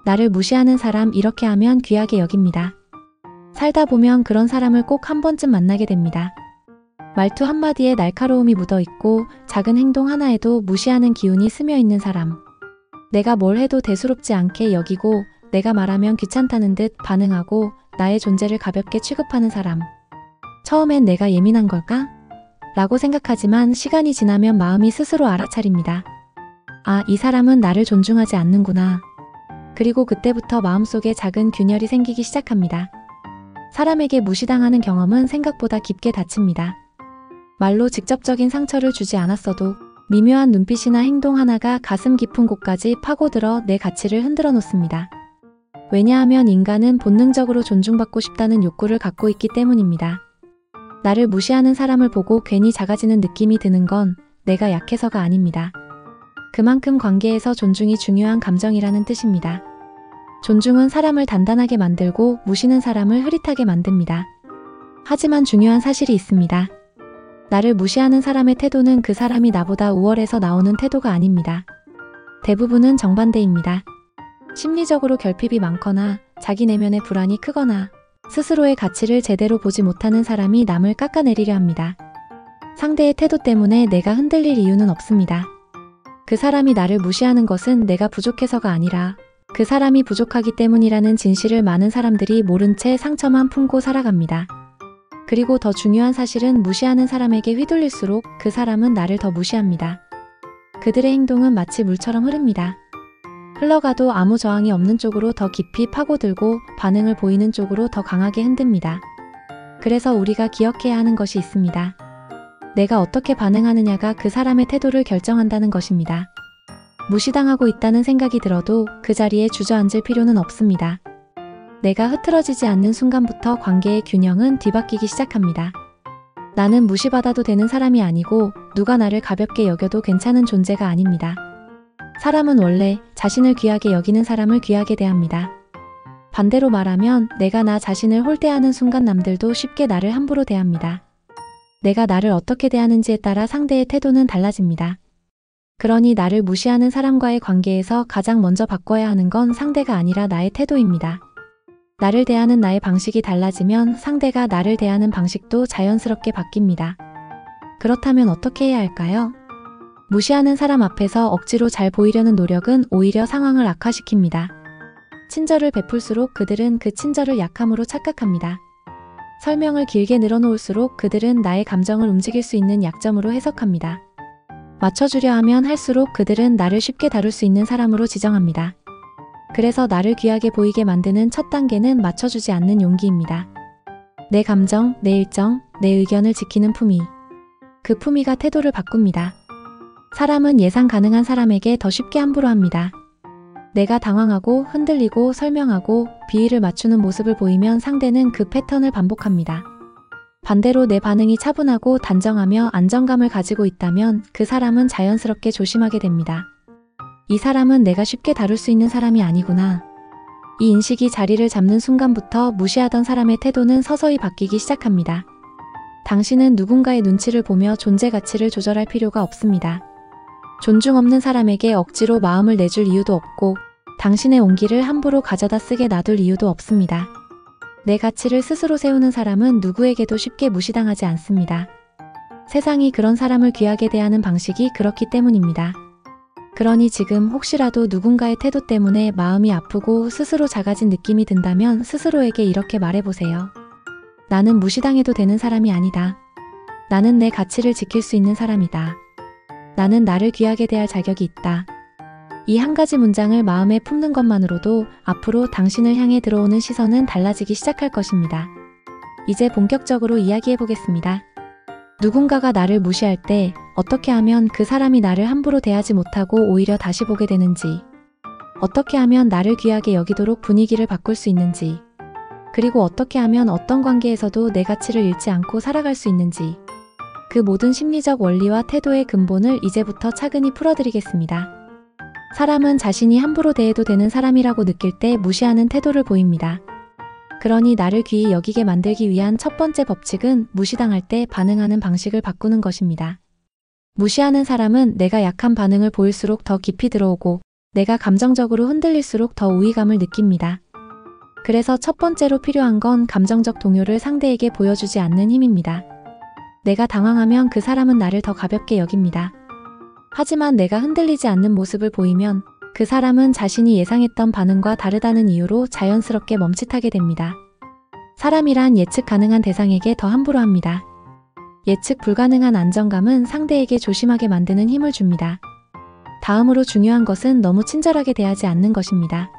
나를 무시하는 사람 이렇게 하면 귀하게 여깁니다. 살다 보면 그런 사람을 꼭 한 번쯤 만나게 됩니다. 말투 한마디에 날카로움이 묻어있고 작은 행동 하나에도 무시하는 기운이 스며있는 사람. 내가 뭘 해도 대수롭지 않게 여기고 내가 말하면 귀찮다는 듯 반응하고 나의 존재를 가볍게 취급하는 사람. 처음엔 내가 예민한 걸까? 라고 생각하지만 시간이 지나면 마음이 스스로 알아차립니다. 아, 이 사람은 나를 존중하지 않는구나. 그리고 그때부터 마음속에 작은 균열이 생기기 시작합니다. 사람에게 무시당하는 경험은 생각보다 깊게 다칩니다. 말로 직접적인 상처를 주지 않았어도 미묘한 눈빛이나 행동 하나가 가슴 깊은 곳까지 파고들어 내 가치를 흔들어 놓습니다. 왜냐하면 인간은 본능적으로 존중받고 싶다는 욕구를 갖고 있기 때문입니다. 나를 무시하는 사람을 보고 괜히 작아지는 느낌이 드는 건 내가 약해서가 아닙니다. 그만큼 관계에서 존중이 중요한 감정이라는 뜻입니다. 존중은 사람을 단단하게 만들고 무시는 사람을 흐릿하게 만듭니다. 하지만 중요한 사실이 있습니다. 나를 무시하는 사람의 태도는 그 사람이 나보다 우월해서 나오는 태도가 아닙니다. 대부분은 정반대입니다. 심리적으로 결핍이 많거나 자기 내면의 불안이 크거나 스스로의 가치를 제대로 보지 못하는 사람이 남을 깎아내리려 합니다. 상대의 태도 때문에 내가 흔들릴 이유는 없습니다. 그 사람이 나를 무시하는 것은 내가 부족해서가 아니라 그 사람이 부족하기 때문이라는 진실을 많은 사람들이 모른 채 상처만 품고 살아갑니다. 그리고 더 중요한 사실은 무시하는 사람에게 휘둘릴수록 그 사람은 나를 더 무시합니다. 그들의 행동은 마치 물처럼 흐릅니다. 흘러가도 아무 저항이 없는 쪽으로 더 깊이 파고들고 반응을 보이는 쪽으로 더 강하게 흔듭니다. 그래서 우리가 기억해야 하는 것이 있습니다. 내가 어떻게 반응하느냐가 그 사람의 태도를 결정한다는 것입니다. 무시당하고 있다는 생각이 들어도 그 자리에 주저앉을 필요는 없습니다. 내가 흐트러지지 않는 순간부터 관계의 균형은 뒤바뀌기 시작합니다. 나는 무시받아도 되는 사람이 아니고 누가 나를 가볍게 여겨도 괜찮은 존재가 아닙니다. 사람은 원래 자신을 귀하게 여기는 사람을 귀하게 대합니다. 반대로 말하면 내가 나 자신을 홀대하는 순간 남들도 쉽게 나를 함부로 대합니다. 내가 나를 어떻게 대하는지에 따라 상대의 태도는 달라집니다. 그러니 나를 무시하는 사람과의 관계에서 가장 먼저 바꿔야 하는 건 상대가 아니라 나의 태도입니다. 나를 대하는 나의 방식이 달라지면 상대가 나를 대하는 방식도 자연스럽게 바뀝니다. 그렇다면 어떻게 해야 할까요? 무시하는 사람 앞에서 억지로 잘 보이려는 노력은 오히려 상황을 악화시킵니다. 친절을 베풀수록 그들은 그 친절을 약함으로 착각합니다. 설명을 길게 늘어놓을수록 그들은 나의 감정을 움직일 수 있는 약점으로 해석합니다. 맞춰주려 하면 할수록 그들은 나를 쉽게 다룰 수 있는 사람으로 지정합니다. 그래서 나를 귀하게 보이게 만드는 첫 단계는 맞춰주지 않는 용기입니다. 내 감정, 내 일정, 내 의견을 지키는 품위. 그 품위가 태도를 바꿉니다. 사람은 예상 가능한 사람에게 더 쉽게 함부로 합니다. 내가 당황하고 흔들리고 설명하고 비위를 맞추는 모습을 보이면 상대는 그 패턴을 반복합니다. 반대로 내 반응이 차분하고 단정하며 안정감을 가지고 있다면 그 사람은 자연스럽게 조심하게 됩니다. 이 사람은 내가 쉽게 다룰 수 있는 사람이 아니구나. 이 인식이 자리를 잡는 순간부터 무시하던 사람의 태도는 서서히 바뀌기 시작합니다. 당신은 누군가의 눈치를 보며 존재 가치를 조절할 필요가 없습니다. 존중 없는 사람에게 억지로 마음을 내줄 이유도 없고 당신의 온기를 함부로 가져다 쓰게 놔둘 이유도 없습니다. 내 가치를 스스로 세우는 사람은 누구에게도 쉽게 무시당하지 않습니다. 세상이 그런 사람을 귀하게 대하는 방식이 그렇기 때문입니다. 그러니 지금 혹시라도 누군가의 태도 때문에 마음이 아프고 스스로 작아진 느낌이 든다면 스스로에게 이렇게 말해보세요. 나는 무시당해도 되는 사람이 아니다. 나는 내 가치를 지킬 수 있는 사람이다. 나는 나를 귀하게 대할 자격이 있다. 이 한 가지 문장을 마음에 품는 것만으로도 앞으로 당신을 향해 들어오는 시선은 달라지기 시작할 것입니다. 이제 본격적으로 이야기해보겠습니다. 누군가가 나를 무시할 때 어떻게 하면 그 사람이 나를 함부로 대하지 못하고 오히려 다시 보게 되는지, 어떻게 하면 나를 귀하게 여기도록 분위기를 바꿀 수 있는지, 그리고 어떻게 하면 어떤 관계에서도 내 가치를 잃지 않고 살아갈 수 있는지, 그 모든 심리적 원리와 태도의 근본을 이제부터 차근히 풀어드리겠습니다. 사람은 자신이 함부로 대해도 되는 사람이라고 느낄 때 무시하는 태도를 보입니다. 그러니 나를 귀히 여기게 만들기 위한 첫 번째 법칙은 무시당할 때 반응하는 방식을 바꾸는 것입니다. 무시하는 사람은 내가 약한 반응을 보일수록 더 깊이 들어오고 내가 감정적으로 흔들릴수록 더 우위감을 느낍니다. 그래서 첫 번째로 필요한 건 감정적 동요를 상대에게 보여주지 않는 힘입니다. 내가 당황하면 그 사람은 나를 더 가볍게 여깁니다. 하지만 내가 흔들리지 않는 모습을 보이면 그 사람은 자신이 예상했던 반응과 다르다는 이유로 자연스럽게 멈칫하게 됩니다. 사람이란 예측 가능한 대상에게 더 함부로 합니다. 예측 불가능한 안정감은 상대에게 조심하게 만드는 힘을 줍니다. 다음으로 중요한 것은 너무 친절하게 대하지 않는 것입니다.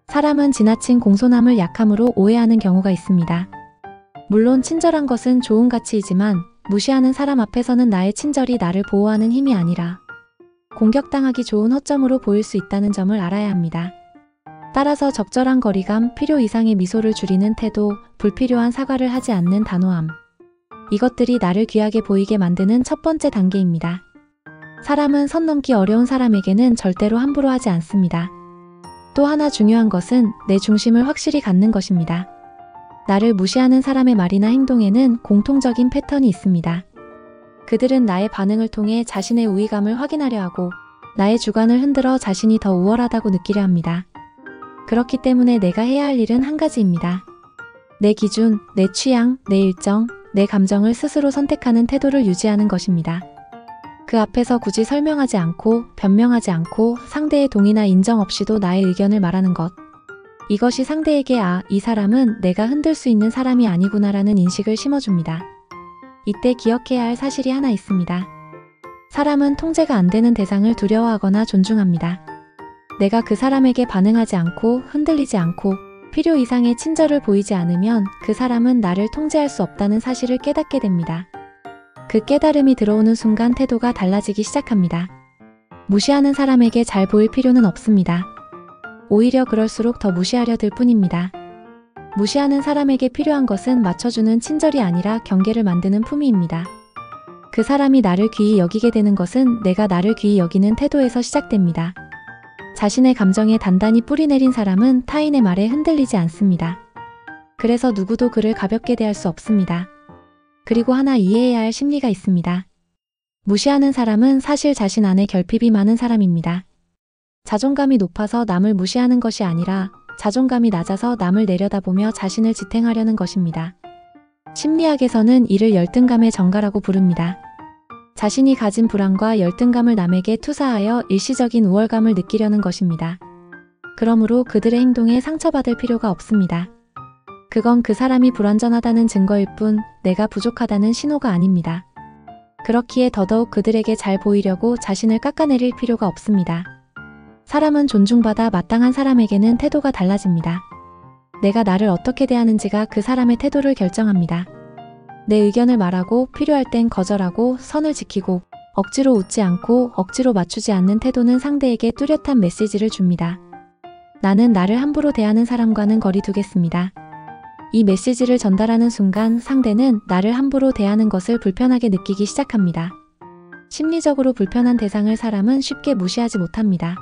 사람은 지나친 공손함을 약함으로 오해하는 경우가 있습니다. 물론 친절한 것은 좋은 가치이지만 무시하는 사람 앞에서는 나의 친절이 나를 보호하는 힘이 아니라 공격당하기 좋은 허점으로 보일 수 있다는 점을 알아야 합니다. 따라서 적절한 거리감, 필요 이상의 미소를 줄이는 태도, 불필요한 사과를 하지 않는 단호함. 이것들이 나를 귀하게 보이게 만드는 첫 번째 단계입니다. 사람은 선 넘기 어려운 사람에게는 절대로 함부로 하지 않습니다. 또 하나 중요한 것은 내 중심을 확실히 갖는 것입니다. 나를 무시하는 사람의 말이나 행동에는 공통적인 패턴이 있습니다. 그들은 나의 반응을 통해 자신의 우위감을 확인하려 하고 나의 주관을 흔들어 자신이 더 우월하다고 느끼려 합니다. 그렇기 때문에 내가 해야 할 일은 한 가지입니다. 내 기준, 내 취향, 내 일정, 내 감정을 스스로 선택하는 태도를 유지하는 것입니다. 그 앞에서 굳이 설명하지 않고 변명하지 않고 상대의 동의나 인정 없이도 나의 의견을 말하는 것. 이것이 상대에게 이 사람은 내가 흔들 수 있는 사람이 아니구나라는 인식을 심어줍니다. 이때 기억해야 할 사실이 하나 있습니다. 사람은 통제가 안 되는 대상을 두려워하거나 존중합니다. 내가 그 사람에게 반응하지 않고 흔들리지 않고 필요 이상의 친절을 보이지 않으면 그 사람은 나를 통제할 수 없다는 사실을 깨닫게 됩니다. 그 깨달음이 들어오는 순간 태도가 달라지기 시작합니다. 무시하는 사람에게 잘 보일 필요는 없습니다. 오히려 그럴수록 더 무시하려 들 뿐입니다. 무시하는 사람에게 필요한 것은 맞춰주는 친절이 아니라 경계를 만드는 품위입니다. 그 사람이 나를 귀히 여기게 되는 것은 내가 나를 귀히 여기는 태도에서 시작됩니다. 자신의 감정에 단단히 뿌리내린 사람은 타인의 말에 흔들리지 않습니다. 그래서 누구도 그를 가볍게 대할 수 없습니다. 그리고 하나 이해해야 할 심리가 있습니다. 무시하는 사람은 사실 자신 안에 결핍이 많은 사람입니다. 자존감이 높아서 남을 무시하는 것이 아니라 자존감이 낮아서 남을 내려다보며 자신을 지탱하려는 것입니다. 심리학에서는 이를 열등감의 정가라고 부릅니다. 자신이 가진 불안과 열등감을 남에게 투사하여 일시적인 우월감을 느끼려는 것입니다. 그러므로 그들의 행동에 상처받을 필요가 없습니다. 그건 그 사람이 불완전하다는 증거일 뿐 내가 부족하다는 신호가 아닙니다. 그렇기에 더더욱 그들에게 잘 보이려고 자신을 깎아내릴 필요가 없습니다. 사람은 존중받아 마땅한 사람에게는 태도가 달라집니다. 내가 나를 어떻게 대하는지가 그 사람의 태도를 결정합니다. 내 의견을 말하고 필요할 땐 거절하고 선을 지키고 억지로 웃지 않고 억지로 맞추지 않는 태도는 상대에게 뚜렷한 메시지를 줍니다. 나는 나를 함부로 대하는 사람과는 거리 두겠습니다. 이 메시지를 전달하는 순간 상대는 나를 함부로 대하는 것을 불편하게 느끼기 시작합니다. 심리적으로 불편한 대상을 사람은 쉽게 무시하지 못합니다.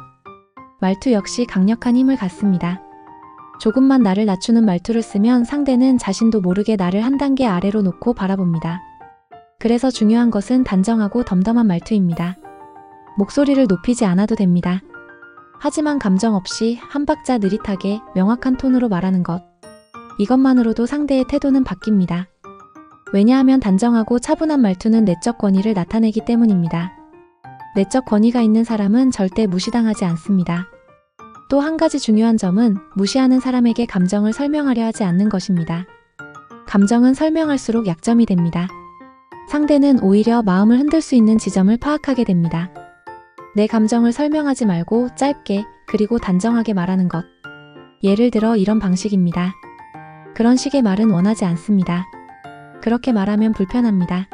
말투 역시 강력한 힘을 갖습니다. 조금만 나를 낮추는 말투를 쓰면 상대는 자신도 모르게 나를 한 단계 아래로 놓고 바라봅니다. 그래서 중요한 것은 단정하고 덤덤한 말투입니다. 목소리를 높이지 않아도 됩니다. 하지만 감정 없이 한 박자 느릿하게 명확한 톤으로 말하는 것. 이것만으로도 상대의 태도는 바뀝니다. 왜냐하면 단정하고 차분한 말투는 내적 권위를 나타내기 때문입니다. 내적 권위가 있는 사람은 절대 무시당하지 않습니다. 또 한 가지 중요한 점은 무시하는 사람에게 감정을 설명하려 하지 않는 것입니다. 감정은 설명할수록 약점이 됩니다. 상대는 오히려 마음을 흔들 수 있는 지점을 파악하게 됩니다. 내 감정을 설명하지 말고 짧게 그리고 단정하게 말하는 것. 예를 들어 이런 방식입니다. 그런 식의 말은 원하지 않습니다. 그렇게 말하면 불편합니다.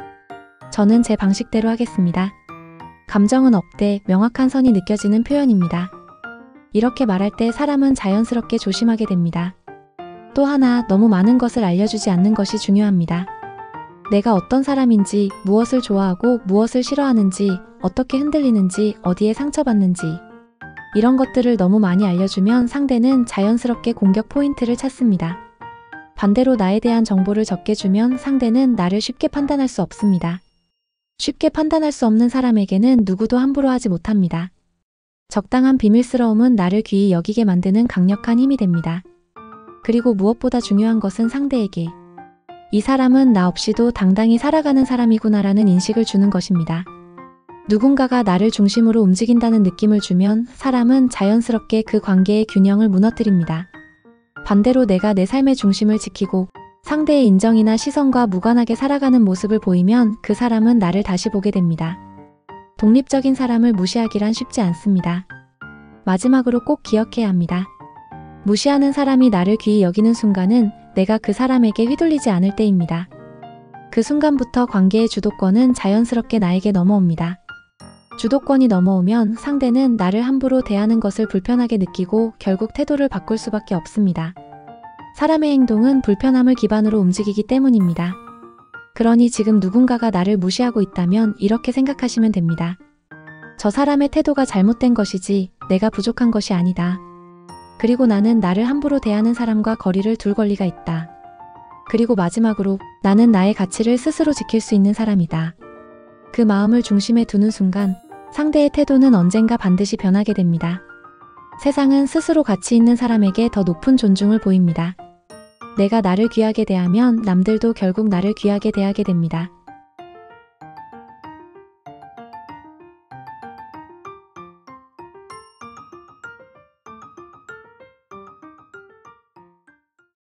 저는 제 방식대로 하겠습니다. 감정은 없되 명확한 선이 느껴지는 표현입니다. 이렇게 말할 때 사람은 자연스럽게 조심하게 됩니다. 또 하나 너무 많은 것을 알려주지 않는 것이 중요합니다. 내가 어떤 사람인지, 무엇을 좋아하고 무엇을 싫어하는지, 어떻게 흔들리는지, 어디에 상처받는지 이런 것들을 너무 많이 알려주면 상대는 자연스럽게 공격 포인트를 찾습니다. 반대로 나에 대한 정보를 적게 주면 상대는 나를 쉽게 판단할 수 없습니다. 쉽게 판단할 수 없는 사람에게는 누구도 함부로 하지 못합니다. 적당한 비밀스러움은 나를 귀히 여기게 만드는 강력한 힘이 됩니다. 그리고 무엇보다 중요한 것은 상대에게 이 사람은 나 없이도 당당히 살아가는 사람이구나라는 인식을 주는 것입니다. 누군가가 나를 중심으로 움직인다는 느낌을 주면 사람은 자연스럽게 그 관계의 균형을 무너뜨립니다. 반대로 내가 내 삶의 중심을 지키고 상대의 인정이나 시선과 무관하게 살아가는 모습을 보이면 그 사람은 나를 다시 보게 됩니다. 독립적인 사람을 무시하기란 쉽지 않습니다. 마지막으로 꼭 기억해야 합니다. 무시하는 사람이 나를 귀히 여기는 순간은 내가 그 사람에게 휘둘리지 않을 때입니다. 그 순간부터 관계의 주도권은 자연스럽게 나에게 넘어옵니다. 주도권이 넘어오면 상대는 나를 함부로 대하는 것을 불편하게 느끼고 결국 태도를 바꿀 수밖에 없습니다. 사람의 행동은 불편함을 기반으로 움직이기 때문입니다. 그러니 지금 누군가가 나를 무시하고 있다면 이렇게 생각하시면 됩니다. 저 사람의 태도가 잘못된 것이지 내가 부족한 것이 아니다. 그리고 나는 나를 함부로 대하는 사람과 거리를 둘 권리가 있다. 그리고 마지막으로 나는 나의 가치를 스스로 지킬 수 있는 사람이다. 그 마음을 중심에 두는 순간 상대의 태도는 언젠가 반드시 변하게 됩니다. 세상은 스스로 가치 있는 사람에게 더 높은 존중을 보입니다. 내가 나를 귀하게 대하면 남들도 결국 나를 귀하게 대하게 됩니다.